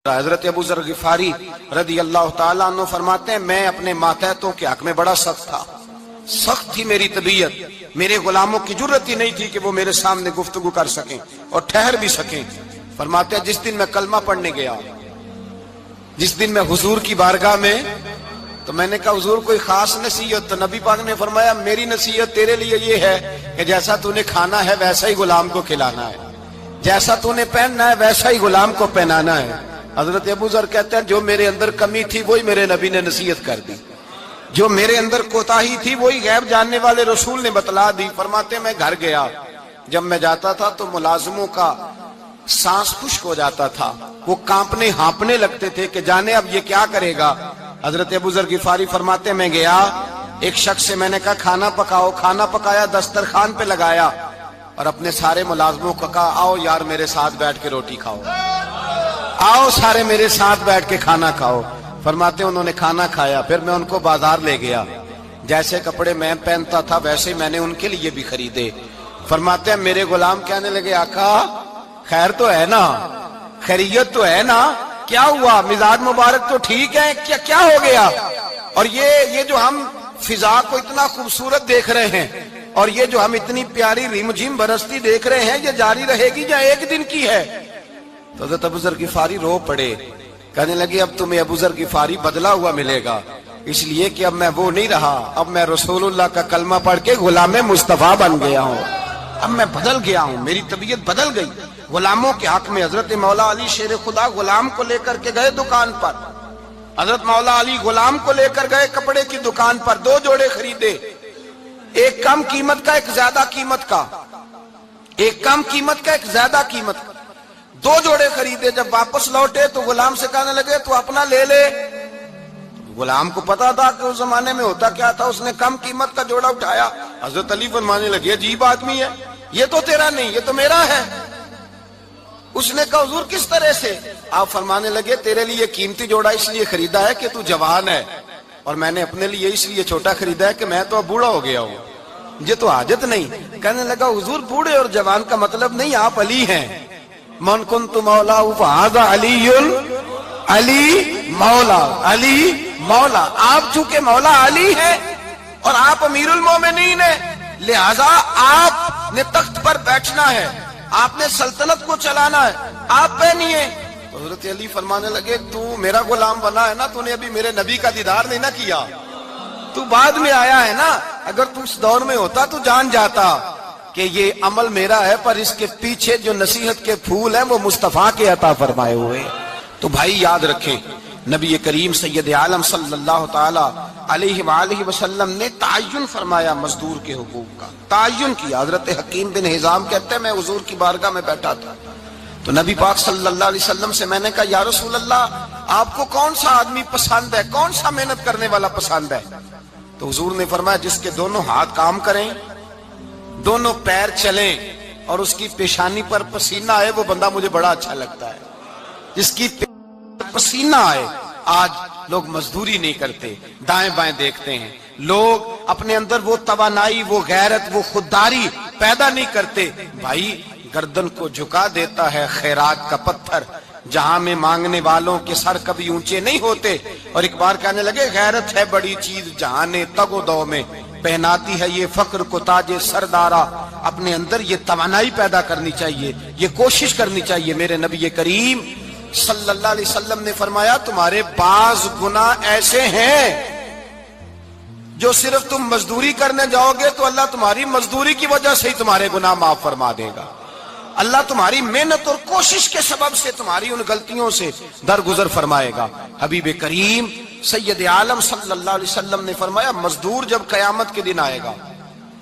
حضرت ابو ذر غفاری رضی اللہ تعالیٰ عنہ فرماتے ہیں میں اپنے ماتحتوں کے حق میں بڑا سخت تھا، سخت تھی میری طبیعت، میرے غلاموں کی جرت ہی نہیں تھی کہ وہ میرے سامنے گفتگو کر سکیں اور ٹھہر بھی سکیں۔ فرماتے ہیں جس دن میں کلمہ پڑھنے گیا، جس دن میں حضور کی بارگاہ میں، تو میں نے کہا حضور کوئی خاص نصیحت؟ تو نبی پاک نے فرمایا میری نصیحت تیرے لیے یہ ہے کہ جیسا تو نے کھانا ہے ویسا ہی غلام کو کھلانا ہے، جیسا تو نے پہننا ہے ویسا ہی غلام کو پہنانا ہے۔ حضرت ابو ذر کہتے ہیں جو میرے اندر کمی تھی وہی میرے نبی نے نصیحت کر دی، جو میرے اندر کوتاہی تھی وہی غیب جاننے والے رسول نے بتلا دی۔ فرماتے ہیں میں گھر گیا، جب میں جاتا تھا تو ملازموں کا سانس خشک ہو جاتا تھا، وہ کانپنے ہانپنے لگتے تھے کہ جانے اب یہ کیا کرے گا۔ حضرت ابو ذر غفاری فرماتے ہیں میں گیا، ایک شخص سے میں نے کہا کھانا پکاؤ، کھانا پکایا، دسترخوان پہ لگایا اور اپنے سارے ملازموں کو کہا آؤ یار میرے ساتھ بیٹھ کے روٹی کھاؤ، آؤ سارے میرے ساتھ بیٹھ کے کھانا کھاؤ۔ فرماتے ہیں انہوں نے کھانا کھایا، پھر میں ان کو بازار لے گیا، جیسے کپڑے میں پہنتا تھا ویسے میں نے ان کے لیے بھی خریدے۔ فرماتے ہیں میرے غلام کہنے لگے آقا خیر تو ہے نا، خیریت تو ہے نا، کیا ہوا؟ مزاج مبارک تو ٹھیک ہے، کیا ہو گیا؟ اور یہ جو ہم فضا کو اتنا خوبصورت دیکھ رہے ہیں اور یہ جو ہم اتنی پیاری ریم جھیم برستی دیکھ رہے ہیں، یہ جاری رہے گی یا ایک دن کی ہے؟ تو حضرت ابو ذر غفاری رو پڑے، کہنے لگے اب تمہیں ابو ذر غفاری بدلا ہوا ملے گا، اس لیے کہ اب میں وہ نہیں رہا، اب میں رسول اللہ کا کلمہ پڑھ کے غلام مصطفیٰ بن گیا ہوں، اب میں بدل گیا ہوں، میری طبیعت بدل گئی۔ غلاموں کے حق میں حضرت مولا علی شیر خدا غلام کو لے کر کے گئے دکان پر، حضرت مولا علی غلام کو لے کر گئے کپڑے کی دکان پر، 2 جوڑے خریدے، ایک کم قیمت کا ایک زیادہ قیمت کا، ایک کم قیمت کا ایک زیادہ قیمت کا، 2 جوڑے خریدے۔ جب واپس لوٹے تو غلام سے کہنے لگے تو اپنا لے لے۔ غلام کو پتا تھا کہ اس زمانے میں ہوتا کیا تھا، اس نے کم قیمت کا جوڑا اٹھایا۔ حضرت علی فرمانے لگے عجیب آدمی ہے، یہ تو تیرا نہیں یہ تو میرا ہے۔ اس نے کہا حضور کس طرح سے؟ آپ فرمانے لگے تیرے لیے قیمتی جوڑا اس لیے خریدا ہے کہ تو جوان ہے، اور میں نے اپنے لیے اس لیے چھوٹا خریدا ہے کہ میں تو اب بوڑھا ہو گیا ہوں، مجھے تو حاجت نہیں۔ کہنے لگا حضور بوڑھے اور جوان کا مطلب نہیں، آپ علی ہیں، من کنت مولا فہذا علی علی مولا، علی مولا، آپ چونکہ مولا علی ہیں اور آپ امیر المومنین ہیں، لہذا آپ نے تخت پر بیٹھنا ہے، آپ نے سلطنت کو چلانا ہے، آپ پہ نہیں ہے۔ حضرت علی فرمانے لگے تو میرا غلام بنا ہے نا، تو نے ابھی میرے نبی کا دیدار نہیں نہ کیا، تو بعد میں آیا ہے نا، اگر تو اس دور میں ہوتا تو جان جاتا کہ یہ عمل میرا ہے، پر اس کے پیچھے جو نصیحت کے پھول ہیں وہ مصطفیٰ کے عطا فرمائے ہوئے۔ تو بھائی یاد رکھیں نبی کریم سید عالم صلی اللہ تعالی علیہ وآلہ وسلم نے تعین فرمایا مزدور کے حقوق کا، تعین کیا۔ حضرت حکیم بن حزام کہتے ہیں میں حضور کی بارگاہ میں بیٹھا تھا تو نبی پاک صلی اللہ علیہ وسلم سے میں نے کہا یا رسول اللہ آپ کو کون سا آدمی پسند ہے، کون سا محنت کرنے والا پسند ہے؟ تو حضور نے فرمایا جس کے دونوں ہاتھ کام کریں، دونوں پیر چلیں اور اس کی پیشانی پر پسینہ آئے، وہ بندہ مجھے بڑا اچھا لگتا ہے۔ جس کی پسینہ آئے، آج لوگ مزدوری نہیں کرتے، دائیں بائیں دیکھتے ہیں، لوگ اپنے اندر وہ توانائی، وہ غیرت، وہ خودداری پیدا نہیں کرتے۔ بھائی گردن کو جھکا دیتا ہے خیرات کا پتھر، جہاں میں مانگنے والوں کے سر کبھی اونچے نہیں ہوتے۔ اور ایک بار کہنے لگے غیرت ہے بڑی چیز جہاں نے تگ و دو میں پہناتی ہے یہ فخر کو تاج سردارا۔ اپنے اندر یہ توانائی پیدا کرنی چاہیے، یہ کوشش کرنی چاہیے۔ میرے نبی کریم صلی اللہ علیہ وسلم نے فرمایا تمہارے بعض گناہ ایسے ہیں جو صرف تم مزدوری کرنے جاؤ گے تو اللہ تمہاری مزدوری کی وجہ سے ہی تمہارے گناہ معاف فرما دے گا، اللہ تمہاری محنت اور کوشش کے سبب سے تمہاری ان غلطیوں سے درگزر فرمائے گا۔ حبیب کریم سید عالم صلی اللہ علیہ وسلم نے فرمایا مزدور جب قیامت کے دن آئے گا،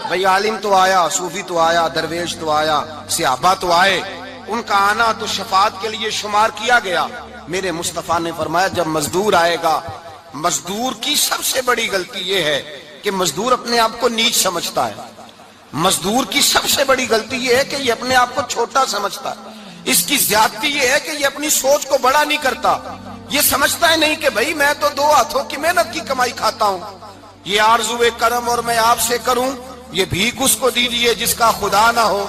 بھئی عالم تو آیا، صوفی تو آیا، درویش تو آیا، صحابہ تو آئے، ان کا آنا تو شفاعت کے لیے شمار کیا گیا۔ میرے مصطفیٰ نے فرمایا جب مزدور آئے گا، مزدور کی سب سے بڑی غلطی یہ ہے کہ مزدور اپنے آپ کو نیچ سمجھتا ہے، مزدور کی سب سے بڑی غلطی یہ ہے کہ یہ اپنے آپ کو چھوٹا سمجھتا ہے، اس کی زیادتی یہ ہے کہ یہ اپنی سوچ کو بڑا نہیں کرتا، یہ سمجھتا ہے نہیں کہ بھئی میں تو 2 ہاتھوں کی محنت کی کمائی کھاتا ہوں، یہ آرزوئے کرم اور میں آپ سے کروں، یہ بھیک اس کو دیجئے جس کا خدا نہ ہو،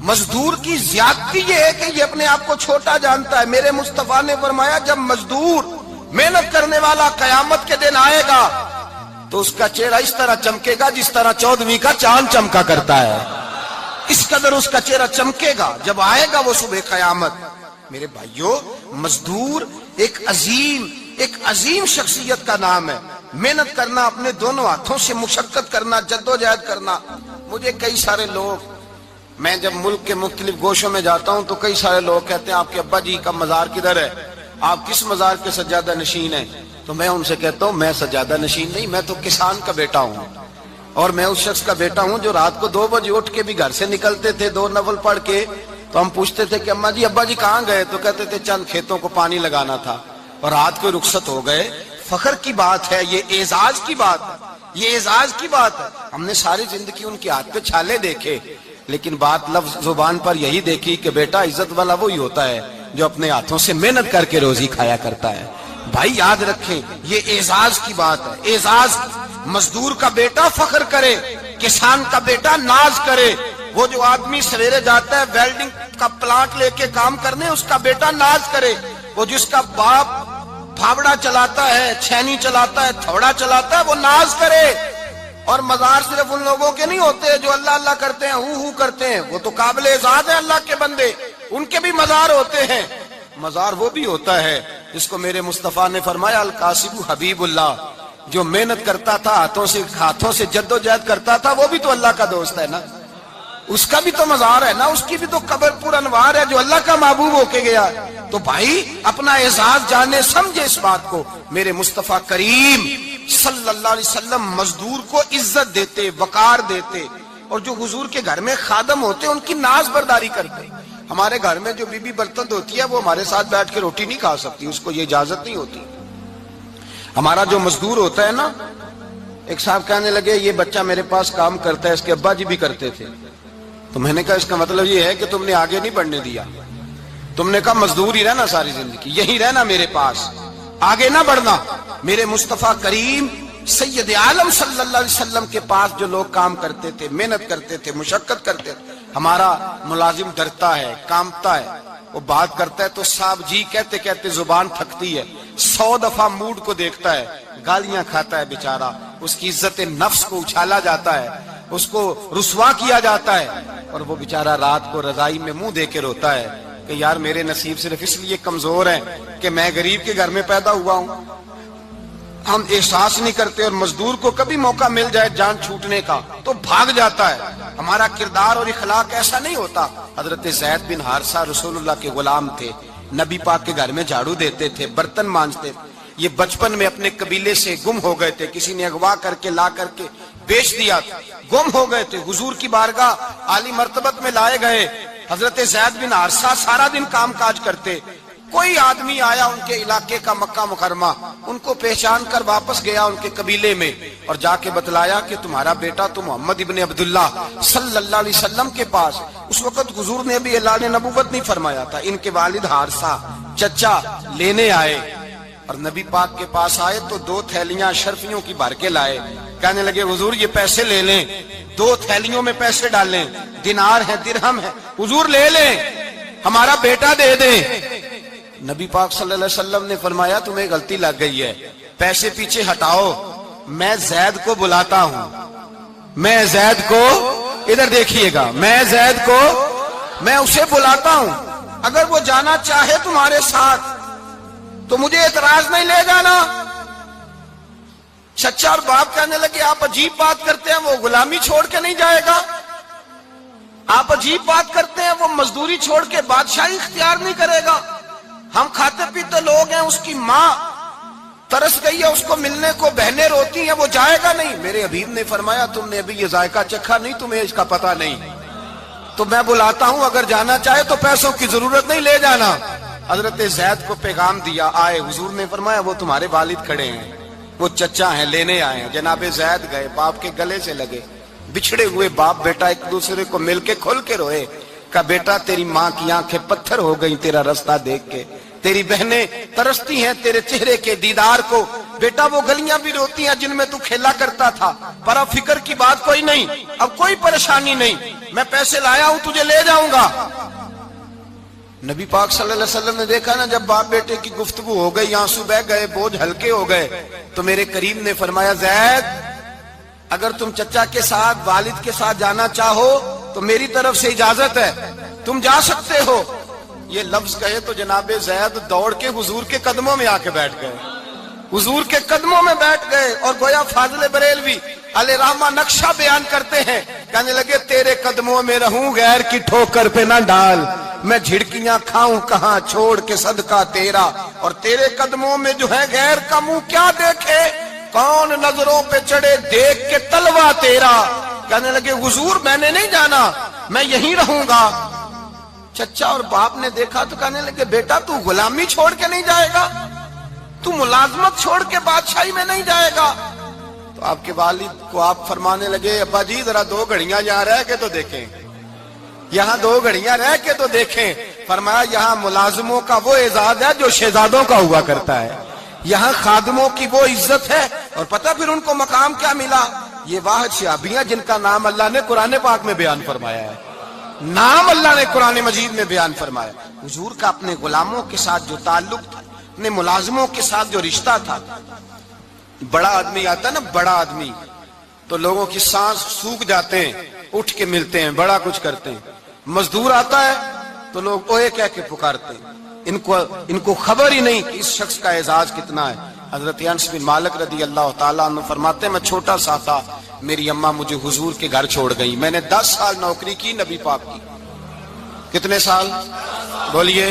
مزدور کی زیادتی یہ ہے کہ یہ اپنے آپ کو چھوٹا جانتا ہے. میرے مصطفیٰ نے فرمایا جب مزدور محنت کرنے والا قیامت کے دن آئے گا تو اس کا چہرہ اس طرح چمکے گا جس طرح 14ویں کا چاند چمکا کرتا ہے. اس قدر اس کا چہرہ چمکے گا جب آئے گا وہ صبح قیامت. میرے بھائیوں، مزدور ایک عظیم شخصیت کا نام ہے. محنت کرنا، اپنے دونوں ہاتھوں سے مشقت کرنا، جدوجہد کرنا. مجھے کئی سارے لوگ، میں جب ملک کے مختلف گوشوں میں جاتا ہوں تو کئی سارے لوگ کہتے ہیں آپ کے ابا جی کا مزار کدھر ہے، آپ کس مزار کے سجادہ نشین ہیں؟ تو میں ان سے کہتا ہوں میں سجادہ نشین نہیں، میں تو کسان کا بیٹا ہوں، اور میں اس شخص کا بیٹا ہوں جو رات کو 2 بجے اٹھ کے بھی گھر سے نکلتے تھے 2 نفل پڑھ کے. تو ہم پوچھتے تھے کہ اماں جی ابا جی کہاں گئے؟ تو کہتے تھے چند کھیتوں کو پانی لگانا تھا اور رات کو رخصت ہو گئے. فخر کی بات ہے، یہ اعزاز کی بات ہے، یہ اعزاز کی بات ہے. ہم نے ساری زندگی ان کے ہاتھ پہ چھالے دیکھے لیکن بات لفظ زبان پر یہی دیکھی کہ بیٹا عزت والا وہی ہوتا ہے جو اپنے ہاتھوں سے محنت کر کے روزی کھایا کرتا ہے. بھائی یاد رکھیں یہ اعزاز کی بات ہے. اعزاز، مزدور کا بیٹا فخر کرے، کسان کا بیٹا ناز کرے. وہ جو آدمی سویرے جاتا ہے ویلڈنگ کا پلانٹ لے کے کام کرنے، اس کا بیٹا ناز کرے. وہ جس کا باپ پھاوڑا چلاتا ہے، چھینی چلاتا ہے، تھوڑا چلاتا ہے، وہ ناز کرے. اور مزار صرف ان لوگوں کے نہیں ہوتے جو اللہ اللہ کرتے ہیں، ہو کرتے ہیں، وہ تو قابل اعزاز ہے اللہ کے بندے، ان کے بھی مزار ہوتے ہیں. مزار وہ بھی ہوتا ہے جس کو میرے مصطفیٰ نے فرمایا القاسب حبیب اللہ، جو محنت کرتا تھا، ہاتھوں سے جدوجہد کرتا تھا، وہ بھی تو اللہ کا دوست ہے نا، اس کا بھی تو مزار ہے نا، اس کی بھی تو قبر پر انوار ہے جو اللہ کا محبوب ہو کے گیا. تو بھائی اپنا اعزاز جانے سمجھے اس بات کو. میرے مصطفیٰ کریم صلی اللہ علیہ وسلم مزدور کو عزت دیتے، وقار دیتے، اور جو حضور کے گھر میں خادم ہوتے ان کی ناز برداری کرتے. ہمارے گھر میں جو بی بی برتن دھوتی ہے وہ ہمارے ساتھ بیٹھ کے روٹی نہیں کھا سکتی، اس کو یہ اجازت نہیں ہوتی. ہمارا جو مزدور ہوتا ہے نا، ایک صاحب کہنے لگے یہ بچہ میرے پاس کام کرتا ہے، اس کے ابا جی بھی کرتے تھے. تو میں نے کہا اس کا مطلب یہ ہے کہ تم نے آگے نہیں بڑھنے دیا، تم نے کہا مزدور ہی رہنا ساری زندگی، یہی رہنا میرے پاس، آگے نہ بڑھنا. میرے مصطفیٰ کریم سید عالم صلی اللہ علیہ وسلم کے پاس جو لوگ کام کرتے تھے، محنت کرتے تھے، مشقت کرتے تھے. ہمارا ملازم ڈرتا ہے، کامتا ہے، وہ بات کرتا ہے تو صاحب جی کہتے کہتے زبان تھکتی ہے، 100 دفعہ موڈ کو دیکھتا ہے، گالیاں کھاتا ہے بیچارہ، اس کی عزت نفس کو اچھالا جاتا ہے، اس کو رسوا کیا جاتا ہے، اور وہ بیچارہ رات کو رضائی میں منہ دے کے روتا ہے کہ یار میرے نصیب صرف اس لیے کمزور ہیں کہ میں غریب کے گھر میں پیدا ہوا ہوں. ہم احساس نہیں کرتے، اور مزدور کو کبھی موقع مل جائے جان چھوٹنے کا تو بھاگ جاتا ہے. ہمارا کردار اور اخلاق ایسا نہیں ہوتا. حضرت زید بن حارثہ رسول اللہ کے غلام تھے، نبی پاک کے گھر میں جھاڑو دیتے تھے، برتن مانجتے تھے. یہ بچپن میں اپنے قبیلے سے گم ہو گئے تھے، کسی نے اغوا کر کے لا کر کے بیچ دیا، گم ہو گئے تھے. حضور کی بارگاہ عالی مرتبت میں لائے گئے. حضرت زید بن حارثہ سارا دن کام کاج کرتے. کوئی آدمی آیا ان کے علاقے کا، مکہ مکرمہ، ان کو پہچان کر واپس گیا ان کے قبیلے میں اور جا کے بتلایا کہ تمہارا بیٹا تو محمد ابن عبداللہ صلی اللہ علیہ وسلم کے پاس. اس وقت حضور نے ابھی اعلان نبوت نہیں فرمایا تھا. ان کے والد حارثہ چچا لینے آئے اور نبی پاک کے پاس آئے تو 2 تھیلیاں شرفیوں کی بھر کے لائے. کہنے لگے حضور یہ پیسے لے لیں، 2 تھیلیوں میں پیسے ڈالیں، دینار ہے، درہم ہے، حضور لے لیں، ہمارا بیٹا دے دیں. نبی پاک صلی اللہ علیہ وسلم نے فرمایا تمہیں غلطی لگ گئی ہے، پیسے پیچھے ہٹاؤ، میں زید کو بلاتا ہوں، میں زید کو، ادھر دیکھیے گا، میں زید کو، میں اسے بلاتا ہوں، اگر وہ جانا چاہے تمہارے ساتھ تو مجھے اعتراض نہیں لے جانا. چچا اور باپ کہنے لگے آپ عجیب بات کرتے ہیں، وہ غلامی چھوڑ کے نہیں جائے گا. آپ عجیب بات کرتے ہیں، وہ مزدوری چھوڑ کے بادشاہی اختیار نہیں کرے گا. ہم کھاتے پیتے لوگ ہیں، اس کی ماں ترس گئی ہے اس کو ملنے کو، بہنیں روتی ہیں، وہ جائے گا نہیں. میرے حبیب نے فرمایا تم نے ابھی یہ ذائقہ چکھا نہیں، تمہیں اس کا پتہ نہیں، تو میں بلاتا ہوں، اگر جانا چاہے تو پیسوں کی ضرورت نہیں، لے جانا. حضرت زید کو پیغام دیا، آئے. حضور نے فرمایا وہ تمہارے والد کھڑے ہیں، وہ چچا ہیں، لینے آئے ہیں. جناب زید گئے، باپ کے گلے سے لگے، بچھڑے ہوئے باپ بیٹا ایک دوسرے کو مل کے کھل کے روئے. کہا بیٹا تیری ماں کی آنکھیں پتھر ہو گئیں تیرا رستہ دیکھ کے، تیری بہنیں ترستی ہیں تیرے چہرے کے دیدار کو بیٹا وہ گلیاں بھی روتی ہیں جن میں تو کھیلا کرتا تھا، پر اب فکر کی بات کوئی نہیں، اب کوئی پریشانی نہیں، میں پیسے لایا ہوں تجھے لے جاؤں گا۔ نبی پاک صلی اللہ علیہ وسلم نے دیکھا نا جب باپ بیٹے کی گفتگو ہو گئی، آنسو بہ گئے، بوجھ ہلکے ہو گئے، تو میرے کریم نے فرمایا زید اگر تم چچا کے ساتھ والد کے ساتھ جانا چاہو تو میری طرف سے اجازت ہے، تم جا سکتے ہو۔ یہ لفظ کہے تو جناب زید دوڑ کے حضور کے قدموں میں آ کے بیٹھ گئے، حضور کے قدموں میں بیٹھ گئے، اور گویا فاضل بریلوی علیہ رحمہ نقشہ بیان کرتے ہیں، کہنے لگے تیرے قدموں میں رہوں غیر کی ٹھوکر پہ نہ ڈال، میں جھڑکیاں کھاؤں کہاں چھوڑ کے صدقہ تیرا، اور تیرے قدموں میں جو ہے غیر کا منہ کیا دیکھے، کون نظروں پہ چڑھے دیکھ کے تلوا تیرا۔ کہنے لگے حضور میں نے نہیں جانا، میں یہیں رہوں گا۔ چچا اور باپ نے دیکھا تو کہنے لگے بیٹا تو غلامی چھوڑ کے نہیں جائے گا، تو ملازمت چھوڑ کے بادشاہی میں نہیں جائے گا۔ تو آپ کے والد کو آپ فرمانے لگے ابا جی ذرا 2 گھڑیاں یہاں رہ کے تو دیکھیں، یہاں 2 گھڑیاں رہ کے تو دیکھیں۔ فرمایا یہاں ملازموں کا وہ اعزاز ہے جو شہزادوں کا ہوا کرتا ہے، یہاں خادموں کی وہ عزت ہے، اور پتہ پھر ان کو مقام کیا ملا، یہ واحد شہابیاں جن کا نام اللہ نے قرآن پاک میں بیان فرمایا ہے، نام اللہ نے قرآن مجید میں بیان فرمایا۔ حضور کا اپنے غلاموں کے ساتھ جو تعلق تھا، اپنے ملازموں کے ساتھ جو رشتہ تھا، بڑا آدمی آتا ہے نا، بڑا آدمی تو لوگوں کی سانس سوکھ جاتے ہیں، اٹھ کے ملتے ہیں، بڑا کچھ کرتے ہیں۔ مزدور آتا ہے تو لوگ اوے کہہ کے پکارتے ہیں، ان کو خبر ہی نہیں کہ اس شخص کا اعزاز کتنا ہے۔ حضرت انس بن مالک رضی اللہ تعالیٰ عنہ فرماتے ہیں میں چھوٹا سا تھا، میری اماں مجھے حضور کے گھر چھوڑ گئی، میں نے 10 سال نوکری کی نبی پاک کی۔ کتنے سال بولیے؟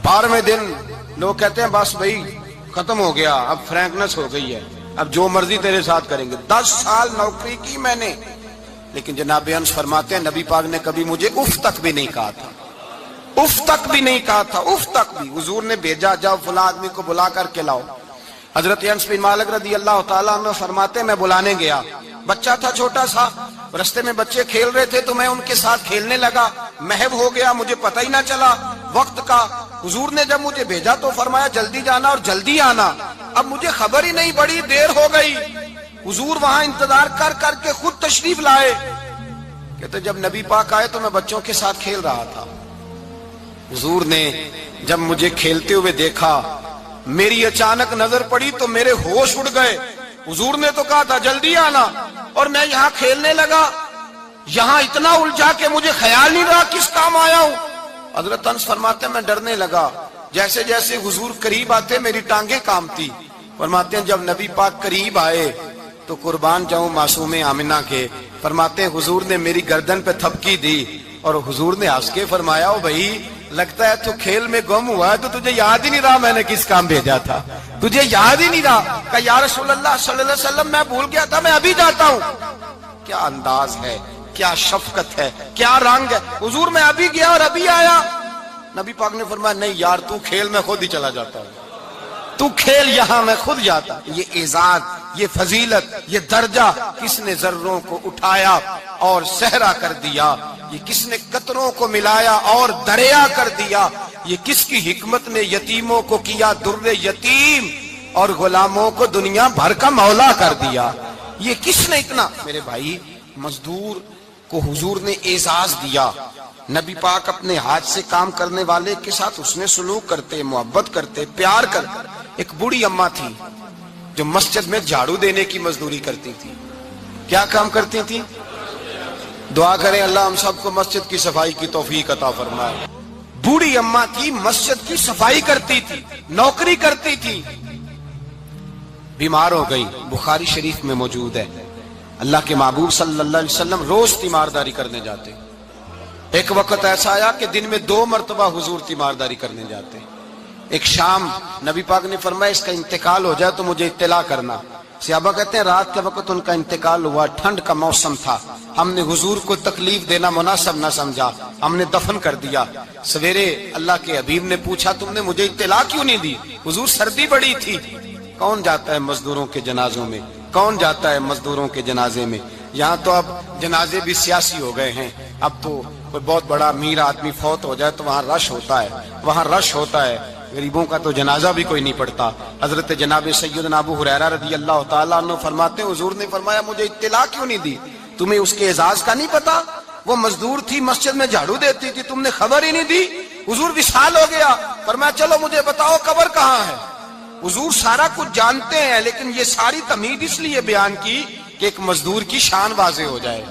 12ویں دن لوگ کہتے ہیں بس بھائی ختم ہو گیا، اب فرینکنس ہو گئی ہے، اب جو مرضی تیرے ساتھ کریں گے۔ 10 سال نوکری کی میں نے، لیکن جناب انس فرماتے ہیں نبی پاک نے کبھی مجھے اف تک بھی نہیں کہا تھا، اف تک بھی نہیں کہا تھا، اف تک بھی۔ حضور نے بھیجا جاؤ فلاں آدمی کو بلا کر کے لاؤ۔ حضرت انس بن مالک رضی اللہ تعالیٰ عنہ فرماتے ہیں میں بلانے گیا، بچہ تھا چھوٹا سا، رستے میں بچے کھیل رہے تھے تو میں ان کے ساتھ کھیلنے لگا، محو ہو گیا، مجھے پتہ ہی نہ چلا وقت کا۔ حضور نے جب مجھے بھیجا تو فرمایا جلدی جانا اور جلدی آنا، اب مجھے خبر ہی نہیں، بڑی دیر ہو گئی۔ حضور وہاں انتظار کر کر کے خود تشریف لائے، کہتے جب نبی پاک آئے تو میں بچوں کے ساتھ کھیل رہا تھا، حضور نے جب مجھے کھیلتے ہوئے دیکھا، میری اچانک نظر پڑی تو میرے ہوش اڑ گئے۔ حضور نے تو کہا تھا جلدی آنا، اور میں یہاں کھیلنے لگا، یہاں اتنا الجھا کہ مجھے خیال نہیں رہا کس کام آیا ہوں۔ حضرت انس فرماتے ہیں میں ڈرنے لگا، جیسے جیسے حضور قریب آتے میری ٹانگیں کانپتی۔ فرماتے ہیں جب نبی پاک قریب آئے تو قربان جاؤں معصوم آمنہ کے، فرماتے ہیں حضور نے میری گردن پہ تھپکی دی، اور حضور نے ہنس کے فرمایا او بھائی لگتا ہے تو کھیل میں گم ہوا ہے، تو تجھے یاد ہی نہیں رہا میں نے کس کام بھیجا تھا، تجھے یاد ہی نہیں رہا۔ کہا یا رسول اللہ صلی اللہ علیہ وسلم میں بھول گیا تھا، میں ابھی جاتا ہوں۔ کیا انداز ہے، کیا شفقت ہے، کیا رنگ ہے۔ حضور میں ابھی گیا اور ابھی آیا۔ نبی پاک نے فرمایا نہیں یار تو کھیل میں خود ہی چلا جاتا ہے، تو کھیل یہاں میں خود جاتا۔ یہ اعزاز، یہ فضیلت، یہ درجہ کس نے ذروں کو اٹھایا اور صحرا کر دیا، یہ کس نے قطروں کو ملایا اور دریا کر دیا، یہ کس کی حکمت نے یتیموں کو کیا در یتیم اور غلاموں کو دنیا بھر کا مولا کر دیا، یہ کس نے اتنا۔ میرے بھائی مزدور کو حضور نے اعزاز دیا، نبی پاک اپنے ہاتھ سے کام کرنے والے کے ساتھ اس نے سلوک کرتے، محبت کرتے، پیار کرتے۔ ایک بوڑھی اماں تھی جو مسجد میں جھاڑو دینے کی مزدوری کرتی تھی۔ کیا کام کرتی تھی؟ دعا کریں اللہ ہم سب کو مسجد کی صفائی کی توفیق عطا فرمائے۔ بوڑھی اماں تھی، مسجد کی صفائی کرتی تھی، نوکری کرتی تھی، بیمار ہو گئی، بخاری شریف میں موجود ہے۔ اللہ کے محبوب صلی اللہ علیہ وسلم روز تیمارداری کرنے جاتے۔ ایک وقت ایسا آیا کہ دن میں 2 مرتبہ حضور تیمارداری کرنے جاتے۔ ایک شام نبی پاک نے فرمایا اس کا انتقال ہو جائے تو مجھے اطلاع کرنا۔ صحابہ کہتے ہیں رات کے وقت ان کا انتقال ہوا، ٹھنڈ کا موسم تھا، ہم نے حضور کو تکلیف دینا مناسب نہ سمجھا، ہم نے دفن کر دیا۔ سویرے اللہ کے حبیب نے پوچھا تم نے مجھے اطلاع کیوں نہیں دی؟ حضور سردی بڑی تھی۔ کون جاتا ہے مزدوروں کے جنازوں میں؟ کون جاتا ہے مزدوروں کے جنازے میں؟ یہاں تو اب جنازے بھی سیاسی ہو گئے ہیں، اب تو کوئی بہت بڑا امیر آدمی فوت ہو جائے تو وہاں رش ہوتا ہے، وہاں رش ہوتا ہے۔ غریبوں کا تو جنازہ بھی کوئی نہیں پڑھتا. حضرت جناب سیدنا ابو ہریرہ رضی اللہ تعالیٰ عنہ فرماتے ہیں حضور نے فرمایا مجھے اطلاع کیوں نہیں دی؟ تمہیں اس کے اعزاز کا نہیں پتا؟ وہ مزدور تھی مسجد میں جھاڑو دیتی تھی، تم نے خبر ہی نہیں دی. حضور وصال ہو گیا، فرمایا چلو مجھے بتاؤ قبر کہاں ہے. حضور سارا کچھ جانتے ہیں لیکن یہ ساری تمہید اس لیے بیان کی کہ ایک مزدور کی شان واضح ہو جائے.